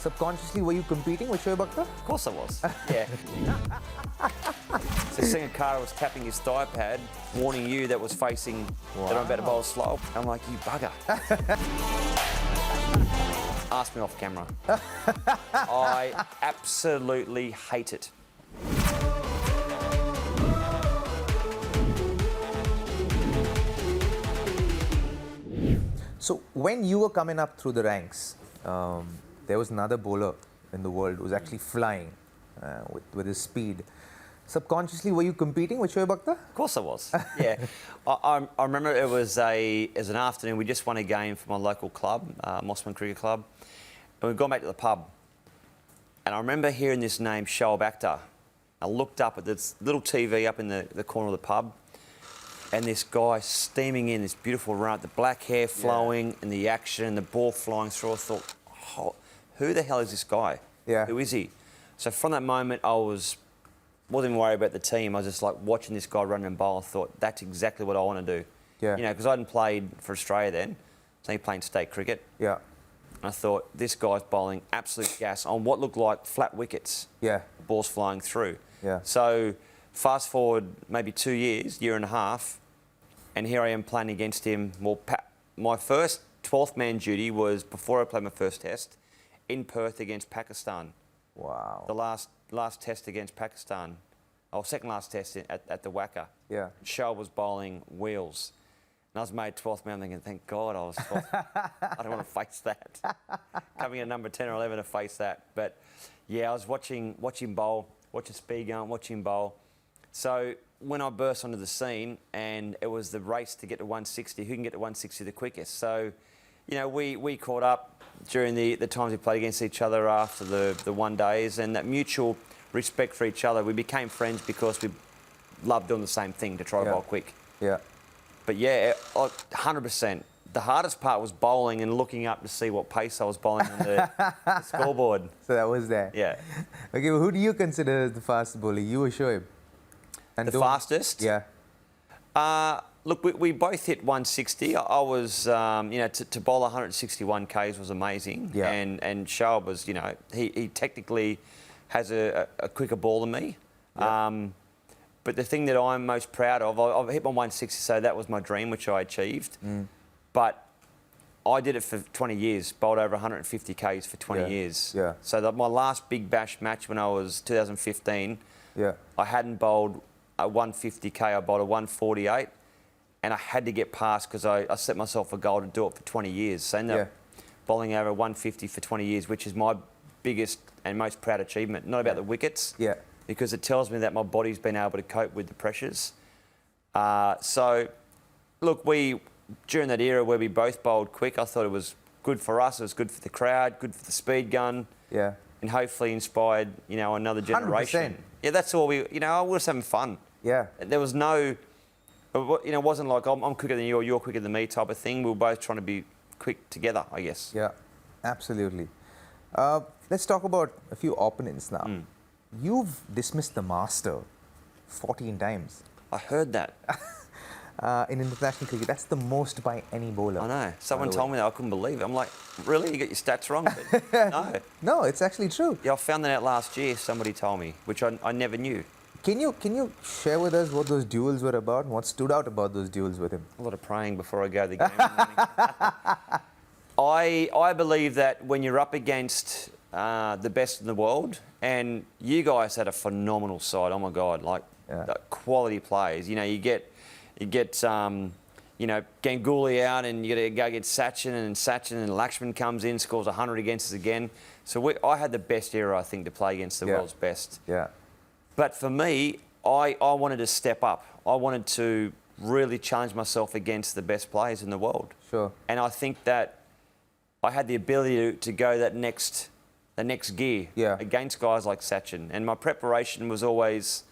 Subconsciously, were you competing with Shoaib Akhtar? Of course I was, yeah. So Singakara was tapping his thigh pad, warning you that was facing that I'm about to bowl slow. I'm like, you bugger. Ask me off camera. I absolutely hate it. So when you were coming up through the ranks, there was another bowler in the world who was actually flying with his speed. Subconsciously, were you competing with Shoaib Akhtar? Of course I was, yeah. I remember it was an afternoon. We just won a game for my local club, Mossman Cricket Club, and we'd gone back to the pub. And I remember hearing this name, Shoaib Akhtar. I looked up at this little TV up in the corner of the pub, and this guy steaming in, this beautiful run, the black hair flowing, and the action, and the ball flying through. I thought, oh, who the hell is this guy? Yeah. Who is he? So from that moment, I wasn't even worried about the team. I was just like watching this guy run and bowl. I thought, that's exactly what I want to do. Yeah. You know, because I hadn't played for Australia then. I was only playing state cricket. Yeah. And I thought, this guy's bowling absolute gas on what looked like flat wickets. Yeah. Balls flying through. Yeah. So fast forward maybe 2 years, year and a half, and here I am playing against him. Well, my first 12th man duty was before I played my first test in Perth against Pakistan. Wow. The last test against Pakistan, second last test at the Wacker. Yeah. Shoaib was bowling wheels. And I was made 12th man thinking, thank God I was 12th. I don't want to face that. Coming in number 10 or 11 to face that. But yeah, I was watching bowl, watching speed going, watching bowl. So when I burst onto the scene, and it was the race to get to 160, who can get to 160 the quickest. So, you know, we caught up during the times we played against each other after the one days, and that mutual respect for each other. We became friends because we loved doing the same thing, to try to bowl quick. Yeah. But yeah, 100%. The hardest part was bowling and looking up to see what pace I was bowling on the scoreboard. So that was there. Yeah. Okay, well, who do you consider as the fastest bowler, you or Shoaib? And The fastest? Yeah. Look, we both hit 160. I was, you know, to bowl 161 Ks was amazing. Yeah. And Shoaib was, you know, he technically has a quicker ball than me. Yeah. But the thing that I'm most proud of, I've hit my 160, so that was my dream, which I achieved. But I did it for 20 years, bowled over 150 Ks for 20 years. Yeah. So my last big bash match when I was 2015, I hadn't bowled a 150 K, I bowled a 148, and I had to get past because I set myself a goal to do it for 20 years. So I ended up bowling over 150 for 20 years, which is my biggest and most proud achievement. Not about the wickets, because it tells me that my body's been able to cope with the pressures. So, look, during that era where we both bowled quick, I thought it was good for us, it was good for the crowd, good for the speed gun, and hopefully inspired, you know, another generation. 100%. Yeah, that's all you know, I was having fun. Yeah. There was no, you know, it wasn't like I'm quicker than you or you're quicker than me type of thing. We were both trying to be quick together, I guess. Yeah, absolutely. Let's talk about a few opponents now. You've dismissed the master 14 times. I heard that. In international cricket, that's the most by any bowler. I know. Someone told me that. I couldn't believe it. I'm like, really? You got your stats wrong? But no. No, it's actually true. Yeah, I found that out last year. Somebody told me, which I never knew. Can you share with us what those duels were about and what stood out about those duels with him? A lot of praying before I go to the game in the morning. I believe that when you're up against the best in the world, and you guys had a phenomenal side. Oh my God, like quality players. You know, you get you know, Ganguly out, and you got to go get Sachin, and Lakshman comes in, scores 100 against us again. So I had the best era, I think, to play against the world's best. Yeah. But for me, I wanted to step up. I wanted to really challenge myself against the best players in the world. Sure. And I think that I had the ability to go the next gear against guys like Sachin. And my preparation was always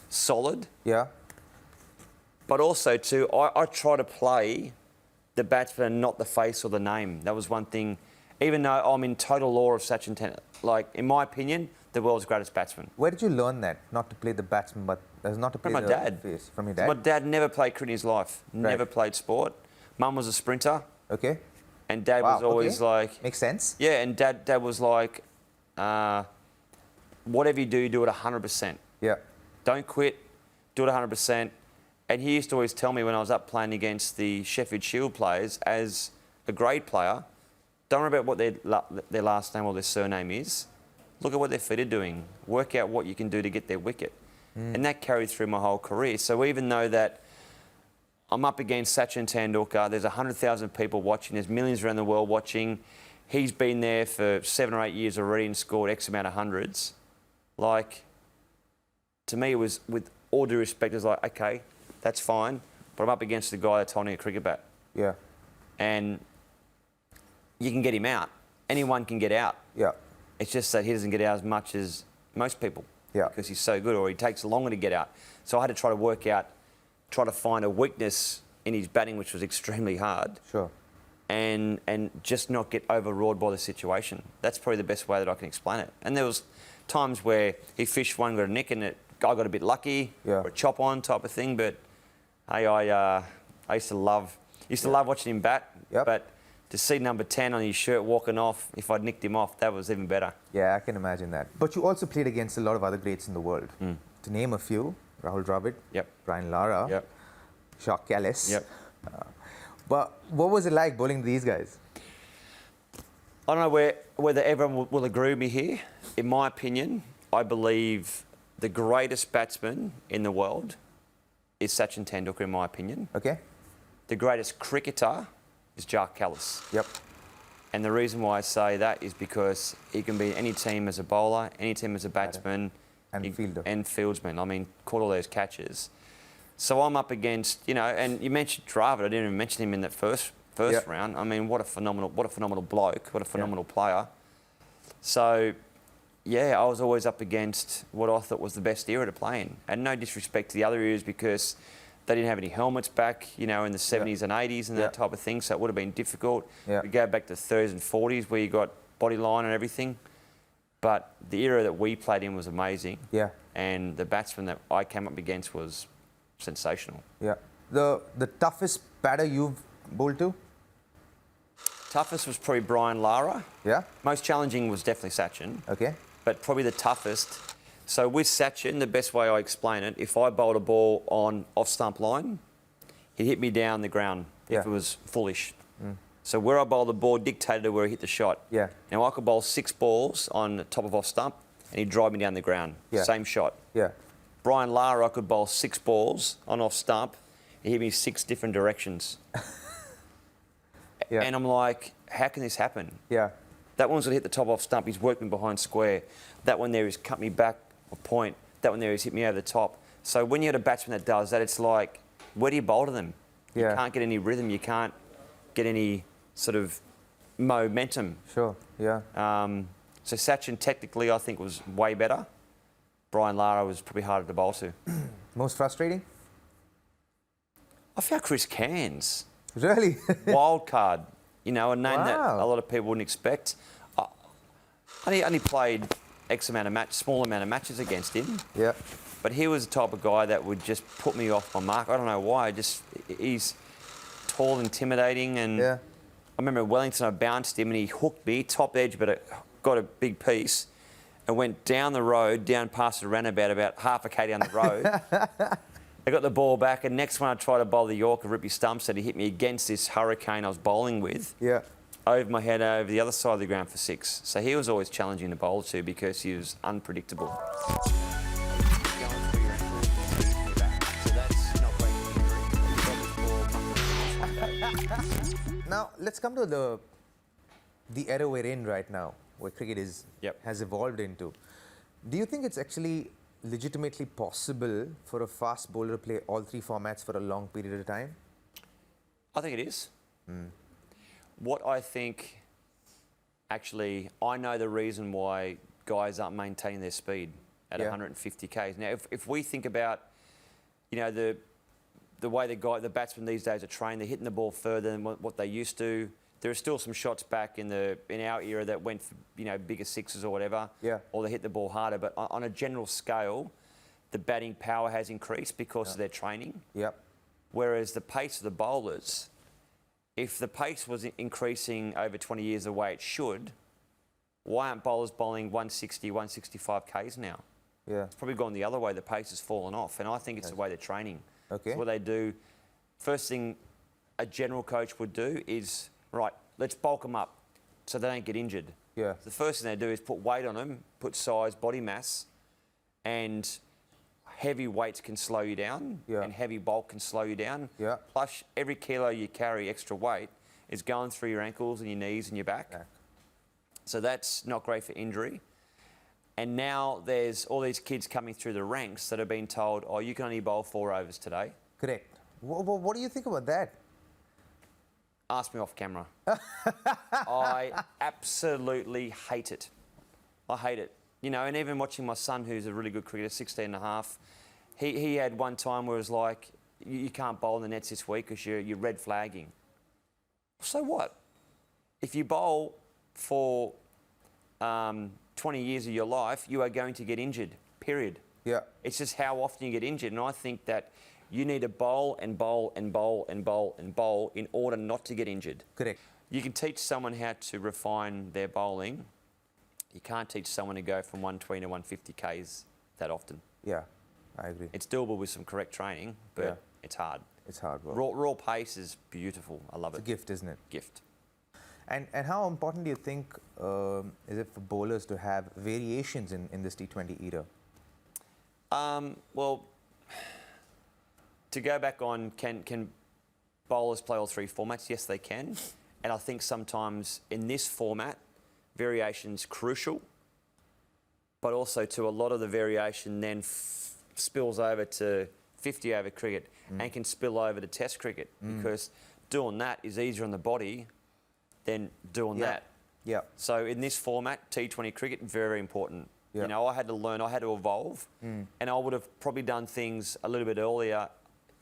solid. Yeah. But also, too, I try to play the batsman, not the face or the name. That was one thing. Even though I'm in total awe of Sachin Tendulkar, like, in my opinion, the world's greatest batsman. Where did you learn that? Not to play the batsman, but not to play From my dad. face. From your dad? My dad never played cricket in his life. Never played sport. Mum was a sprinter. Okay. And Dad was always like... Makes sense. Yeah, and Dad was like, whatever you do it 100%. Yeah. Don't quit. Do it 100%. And he used to always tell me when I was up playing against the Sheffield Shield players, as a grade player, don't worry about what their last name or their surname is. Look at what their feet are doing. Work out what you can do to get their wicket. And that carried through my whole career. So even though that I'm up against Sachin Tendulkar, there's 100,000 people watching, there's millions around the world watching. He's been there for 7 or 8 years already and scored X amount of hundreds. Like, to me, it was, with all due respect, it was like, okay, that's fine, but I'm up against the guy that's holding a cricket bat. Yeah. And you can get him out. Anyone can get out. Yeah. It's just that he doesn't get out as much as most people. Yeah. Because he's so good, or he takes longer to get out. So I had to try to work out, try to find a weakness in his batting, which was extremely hard. Sure. And just not get overawed by the situation. That's probably the best way that I can explain it. And there was times where he fished one, got a nick, and I got a bit lucky, or a chop on type of thing. But hey, I used to love watching him bat. Yep. But to see number 10 on his shirt walking off, if I'd nicked him off, that was even better. Yeah, I can imagine that. But you also played against a lot of other greats in the world. To name a few, Rahul Dravid, Yep. Brian Lara, Yep. Shaq Callis. Yep. But what was it like bowling these guys? I don't know whether everyone will agree with me here. In my opinion, I believe the greatest batsman in the world is Sachin Tendulkar, in my opinion. Okay. The greatest cricketer is Shaq Callis. Yep. And the reason why I say that is because he can be in any team as a bowler, any team as a batsman. And fielder. And fieldsman. I mean, caught all those catches. So I'm up against, and you mentioned Dravid. I didn't even mention him in that first round. I mean, what a phenomenal bloke, what a phenomenal player. So, yeah, I was always up against what I thought was the best era to play in. And no disrespect to the other eras, because they didn't have any helmets back, in the 70s and 80s and that type of thing. So it would have been difficult. Yeah. We go back to 30s and 40s where you got body line and everything. But the era that we played in was amazing. Yeah. And the batsman that I came up against was sensational. Yeah. The toughest batter you've bowled to? Toughest was probably Brian Lara. Yeah. Most challenging was definitely Sachin. Okay. But probably the toughest. So with Sachin, the best way I explain it, if I bowled a ball on off-stump line, he'd hit me down the ground if it was fullish. So where I bowled the ball dictated where he hit the shot. Yeah. Now I could bowl 6 balls on the top of off-stump and he'd drive me down the ground. Yeah. Same shot. Yeah. Brian Lara, I could bowl 6 balls on off-stump. He hit me 6 different directions. Yeah. And I'm like, how can this happen? Yeah. That one's going to hit the top off stump. He's worked me behind square. That one there is cut me back a point. That one there is hit me over the top. So when you have a batsman that does that, it's like, where do you bowl to them? Yeah. You can't get any rhythm. You can't get any sort of momentum. Sure. Yeah. So Sachin technically, I think, was way better. Brian Lara was probably harder to bowl to. Most frustrating? I found Chris Cairns. Really? Wild card. A name that Wow. a lot of people wouldn't expect. I only played small amount of matches against him. Yeah. But he was the type of guy that would just put me off my mark. I don't know why. He's tall, intimidating, and Yeah. I remember Wellington, I bounced him and he hooked me, top edge, but it got a big piece, and went down the road, down past the roundabout, about half a K down the road. I got the ball back, and next one I tried to bowl the Yorker, rip his stumps, and he hit me against this hurricane I was bowling with. Yeah. Over my head, over the other side of the ground for 6. So he was always challenging to bowl to because he was unpredictable. Now, let's come to the era we're in right now, where cricket has evolved into. Do you think it's actually legitimately possible for a fast bowler to play all 3 formats for a long period of time? I think it is. What I think, actually, I know the reason why guys aren't maintaining their speed at 150 Ks. Now, if we think about, the way the batsmen these days are trained, they're hitting the ball further than what they used to. There are still some shots back in our era that went for, bigger sixes or whatever. Yeah. Or they hit the ball harder. But on a general scale, the batting power has increased because of their training. Yep. Whereas the pace of the bowlers, if the pace was increasing over 20 years the way it should, Why aren't bowlers bowling 160, 165 Ks now? Yeah. It's probably gone the other way. The pace has fallen off. And I think it's the way they're training. Okay. So what they do, first thing a general coach would do is, right, let's bulk them up so they don't get injured. Yeah. So the first thing they do is put weight on them, put size, body mass, and heavy weights can slow you down, and heavy bulk can slow you down. Yeah. Plus, every kilo you carry extra weight is going through your ankles and your knees and your back. So that's not great for injury. And now there's all these kids coming through the ranks that have been told, oh, you can only bowl 4 overs today. Correct. What do you think about that? Ask me off camera. I absolutely hate it. I hate it. You know, and even watching my son, who's a really good cricketer, 16 and a half, he had one time where it was like, you can't bowl in the nets this week because you're red flagging. So what? If you bowl for 20 years of your life, you are going to get injured, period. Yeah. It's just how often you get injured. And I think that you need to bowl and bowl and bowl and bowl and bowl in order not to get injured. Correct. You can teach someone how to refine their bowling. You can't teach someone to go from 120 to 150 Ks that often. Yeah, I agree. It's doable with some correct training, but it's hard. It's hard work. Raw pace is beautiful. I love it. It's a gift, isn't it? Gift. And how important do you think is it for bowlers to have variations in this T20 era? Well, to go back on, can bowlers play all 3 formats? Yes, they can. And I think sometimes in this format, variation's crucial, but also to a lot of the variation then spills over to 50-over cricket and can spill over to Test cricket because doing that is easier on the body than doing that. Yeah. So in this format, T20 cricket, very important. You know, I had to learn, I had to evolve, and I would have probably done things a little bit earlier,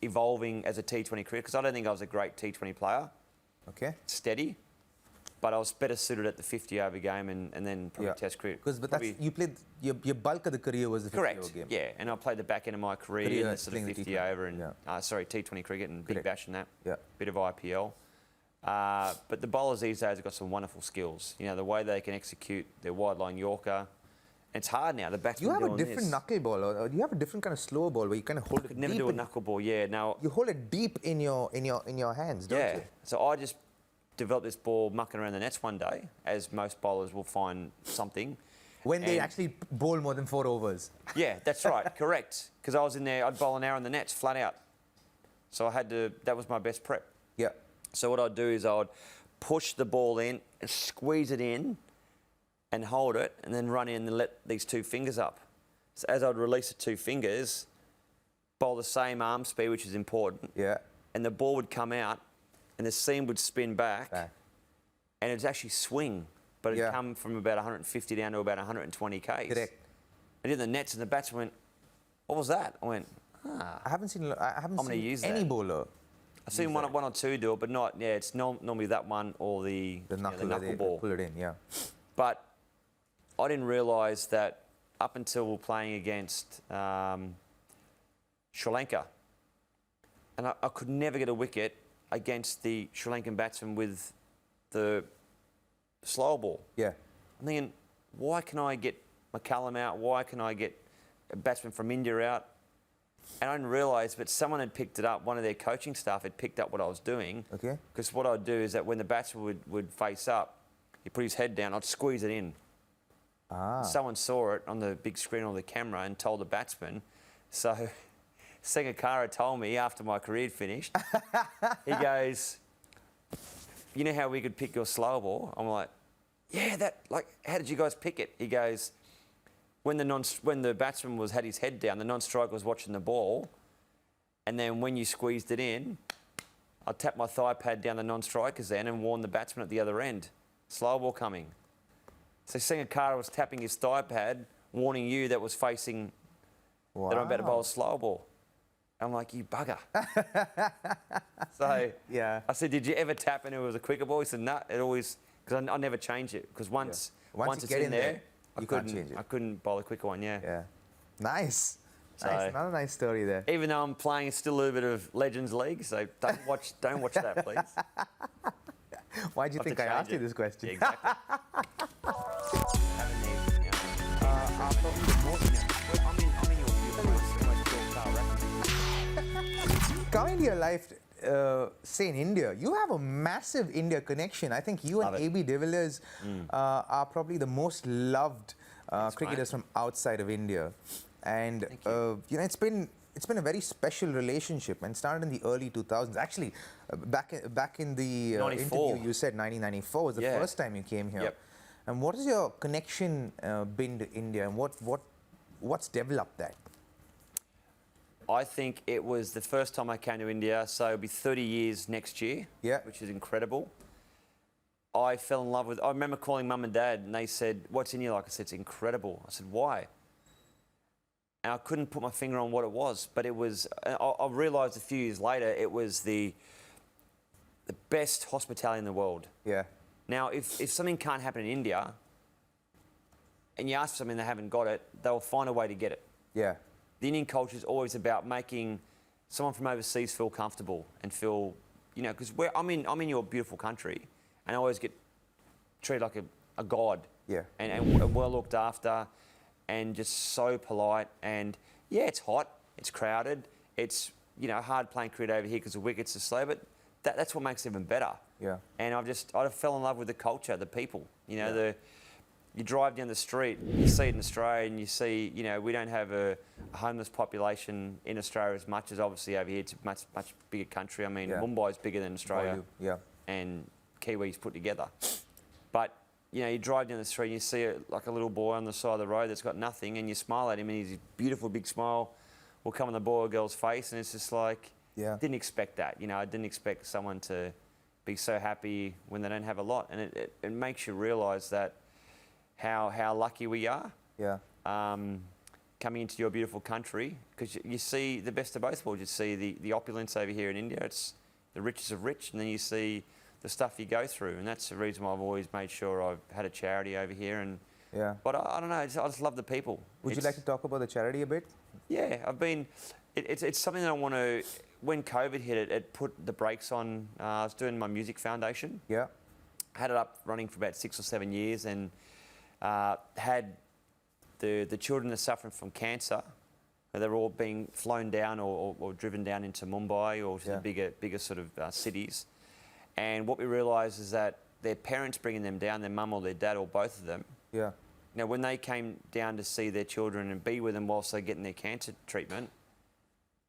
evolving as a T20 cricketer, because I don't think I was a great T20 player. Okay. Steady. But I was better suited at the 50-over game and then probably Test cricket. But that's, you played, your bulk of the career was the 50-over game. Yeah, and I played the back end of my career in the sort of 50-over and, T20 cricket and Big Bash and that. Yeah. Bit of IPL. But the bowlers these days have got some wonderful skills. You know, the way they can execute their wide-line Yorker. It's hard now. The batsmen You have doing a different knuckle ball, or you have a different kind of slower ball where you kind of hold it deep. Never do a knuckle ball. Yeah. Now you hold it deep in your hands, don't you? So I just developed this ball mucking around the nets one day, as most bowlers will find something. When they actually bowl more than 4 overs. Yeah, that's right. Correct. Because I was in there, I'd bowl an hour in the nets, flat out. So I had to. That was my best prep. Yeah. So what I'd do is I'd push the ball in, and squeeze it in, and hold it, and then run in and let these 2 fingers up. So as I'd release the 2 fingers, bowl the same arm speed, which is important. Yeah. And the ball would come out, and the seam would spin back. And it'd actually swing, but it'd come from about 150 down to about 120 Ks. Correct. And in the nets, and the batsman went, "What was that?" I went, I haven't seen any bowler. I've seen one or two do it, but not. Yeah, it's normally that one or the knuckle ball. Pull it in, yeah. But I didn't realise that up until playing against Sri Lanka, and I could never get a wicket against the Sri Lankan batsman with the slower ball. Yeah. I'm thinking, why can I get McCallum out? Why can I get a batsman from India out? And I didn't realise, but someone had picked it up. One of their coaching staff had picked up what I was doing. Okay. Because what I'd do is that when the batsman would face up, he'd put his head down, I'd squeeze it in. Someone saw it on the big screen on the camera and told the batsman. So Sangakkara told me after my career had finished, he goes, "You know how we could pick your slow ball?" I'm like, "Yeah, how did you guys pick it?" He goes, when the batsman had his head down, the non-striker was watching the ball, and then when you squeezed it in, I tapped my thigh pad down the non-striker's end and warned the batsman at the other end, slow ball coming. So Sangakkara was tapping his thigh pad, warning you that was facing that I'm about to bowl a slow ball. I'm like, you bugger. So I said, "Did you ever tap and it was a quicker ball?" He said, "No, it always," because I never change it, because once it's in there, you can't change it. I couldn't bowl a quicker one, Yeah. Nice. So, nice. Another nice story there. Even though I'm playing, it's still a little bit of Legends League, so don't watch that, please. Why do you think I asked you this question? Yeah, exactly. probably the most. Well, I'm in your Coming to your life, say in India, you have a massive India connection. I think you and AB de Villiers are probably the most loved cricketers from outside of India. And you know, it's been a very special relationship and started in the early 2000s. Actually, back in the interview, you said 1994 was the first time you came here. Yep. And what has your connection been to India, and what's developed that? I think it was the first time I came to India, so it'll be 30 years next year, which is incredible. I fell in love with. I remember calling Mum and Dad, and they said, "What's India like?" I said, "It's incredible." I said, "Why?" And I couldn't put my finger on what it was, but it was. I realised a few years later it was the best hospitality in the world. Yeah. Now, if something can't happen in India, and you ask for something and they haven't got it, they'll find a way to get it. Yeah. The Indian culture is always about making someone from overseas feel comfortable and feel, you know, because I'm in your beautiful country, and I always get treated like a god. Yeah. And well looked after, and just so polite. And yeah, it's hot, it's crowded, it's, you know, hard playing cricket over here because the wickets are slow, but that's what makes it even better. Yeah. And I fell in love with the culture, the people. You know, you drive down the street, you see it in Australia, and you see, you know, we don't have a homeless population in Australia as much as obviously over here. It's a much bigger country. I mean, Mumbai's bigger than Australia, and Kiwis put together. But you know, you drive down the street and you see like a little boy on the side of the road that's got nothing, and you smile at him, and his beautiful big smile will come on the boy or girl's face, and it's just like, didn't expect that. You know, I didn't expect someone to be so happy when they don't have a lot, and it makes you realise that how lucky we are. Yeah. Coming into your beautiful country, because you see the best of both worlds. You see the opulence over here in India. It's the richest of rich, and then you see the stuff you go through, and that's the reason why I've always made sure I've had a charity over here. And but I don't know. I just love the people. Would you like to talk about the charity a bit? Yeah, I've been. It's something that I want to. When COVID hit, it put the brakes on. I was doing my music foundation. Yeah. Had it up running for about 6 or 7 years, and had the children that are suffering from cancer. They're all being flown down or driven down into Mumbai or to the bigger sort of cities. And what we realised is that their parents bringing them down, their mum or their dad or both of them. Yeah. Now, when they came down to see their children and be with them whilst they're getting their cancer treatment,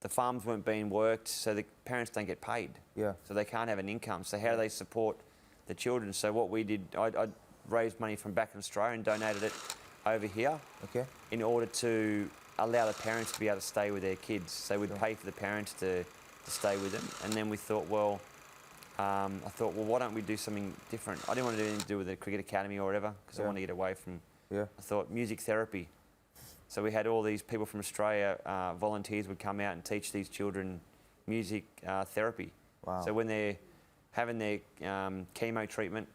the farms weren't being worked, so the parents don't get paid. Yeah. So they can't have an income. So how do they support the children? So what we did, I raised money from back in Australia and donated it over here. Okay. In order to allow the parents to be able to stay with their kids. So we'd pay for the parents to stay with them. And then we thought, well, why don't we do something different? I didn't want to do anything to do with the cricket academy or whatever, because I wanted to get away from. I thought music therapy. So we had all these people from Australia, volunteers would come out and teach these children music therapy. Wow. So when they're having their chemo treatment,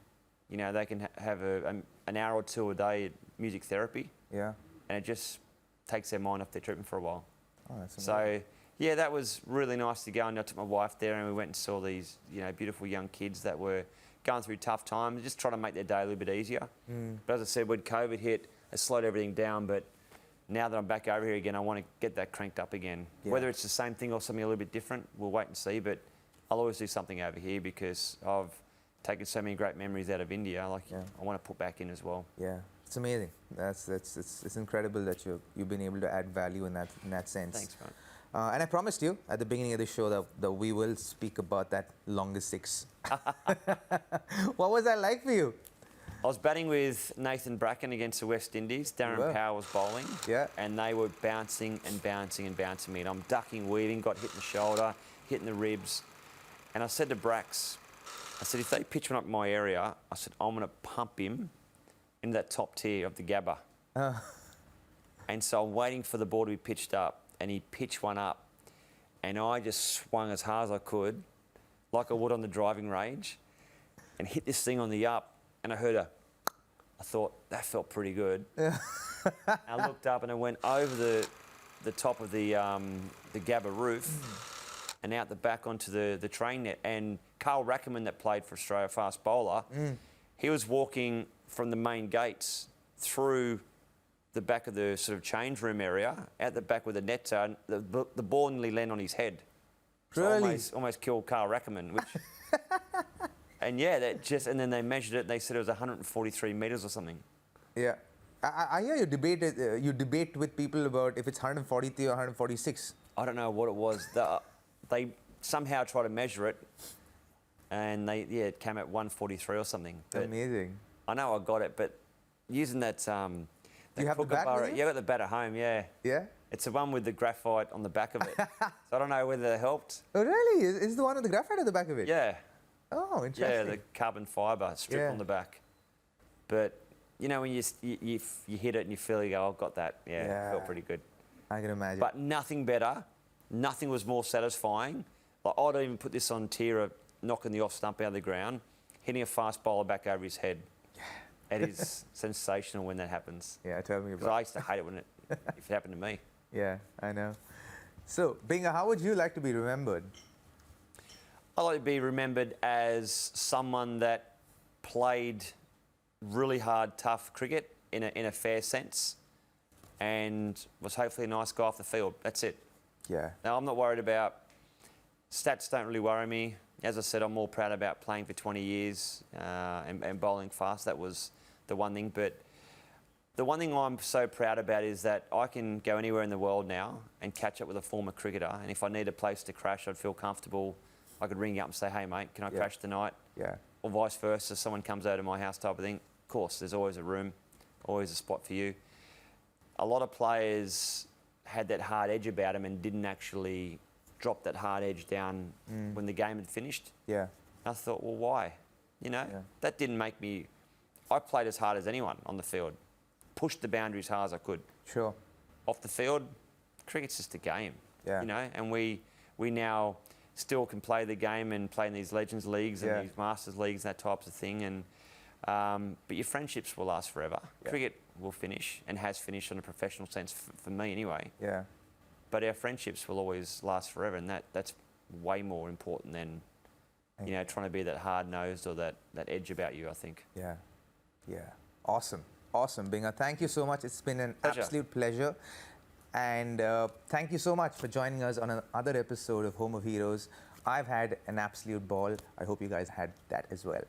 you know, they can have an hour or two a day at music therapy. Yeah. And it just takes their mind off their treatment for a while. Oh, that's amazing. So yeah, that was really nice to go, and I took my wife there, and we went and saw these, you know, beautiful young kids that were going through tough times, just trying to make their day a little bit easier. But as I said, when COVID hit, it slowed everything down. But now that I'm back over here again, I want to get that cranked up again. Whether it's the same thing or something a little bit different, we'll wait and see. But I'll always do something over here because I've taken so many great memories out of India. I want to put back in as well. Yeah, it's amazing. It's incredible that you've been able to add value in that sense. Thanks, man. And I promised you at the beginning of the show that we will speak about that longest six. What was that like for you? I was batting with Nathan Bracken against the West Indies. Darren Power was bowling. Yeah. And they were bouncing and bouncing and bouncing me. And I'm ducking, weaving, got hit in the shoulder, hit in the ribs. And I said to Brax, I said, if they pitch one up in my area, I said, I'm going to pump him into that top tier of the Gabba. And so I'm waiting for the ball to be pitched up. And he pitched one up, and I just swung as hard as I could, like I would on the driving range, and hit this thing on the up, and I heard I thought, that felt pretty good. I looked up, and I went over the top of the Gabba roof and out the back onto the train net. And Carl Rackerman, that played for Australia, fast bowler, he was walking from the main gates through the back of the sort of change room area, out the back where the nets are, and the ball nearly landed on his head. So Really? almost killed Carl Rackerman, which... And yeah, and then they measured it, and they said it was 143 metres or something. Yeah. I hear you debate with people about if it's 143 or 146. I don't know what it was. They somehow tried to measure it, and it came at 143 or something. But amazing. I know I got it, but using that... Do you have the bat with you? Yeah, I got the bat at home, yeah. Yeah? It's the one with the graphite on the back of it. So I don't know whether it helped. Oh, really? Is the one with the graphite at the back of it? Yeah. Oh, interesting. Yeah, the carbon fibre strip on the back. But, you know, when you hit it and you feel, you go, I've got that. Yeah, it felt pretty good. I can imagine. But nothing better, nothing was more satisfying. Like, I'd even put this on tier of knocking the off stump out of the ground, hitting a fast bowler back over his head. Yeah. It is sensational when that happens. Yeah, tell me about it. Because I used to hate it if it happened to me. Yeah, I know. So, Binga, how would you like to be remembered? I like to be remembered as someone that played really hard, tough cricket in a fair sense, and was hopefully a nice guy off the field. That's it. Yeah. Now, I'm not worried about stats. Don't really worry me. As I said, I'm more proud about playing for 20 years and bowling fast. That was the one thing. But the one thing I'm so proud about is that I can go anywhere in the world now and catch up with a former cricketer. And if I need a place to crash, I'd feel comfortable. I could ring you up and say, hey, mate, can I crash tonight? Yeah. Or vice versa, someone comes over to my house type of thing. Of course, there's always a room, always a spot for you. A lot of players had that hard edge about them and didn't actually drop that hard edge down when the game had finished. Yeah. And I thought, well, why? You know, that didn't make me... I played as hard as anyone on the field. Pushed the boundaries as hard as I could. Sure. Off the field, cricket's just a game. Yeah. You know, and we now still can play the game and play in these Legends Leagues and these Masters Leagues and that types of thing. And but your friendships will last forever. Yeah. Cricket will finish and has finished in a professional sense for me anyway. Yeah. But our friendships will always last forever, and that's way more important than trying to be that hard-nosed or that edge about you, I think. Yeah. Yeah. Awesome. Awesome, Binga. Thank you so much. It's been an absolute pleasure. And thank you so much for joining us on another episode of Home of Heroes. I've had an absolute ball. I hope you guys had that as well.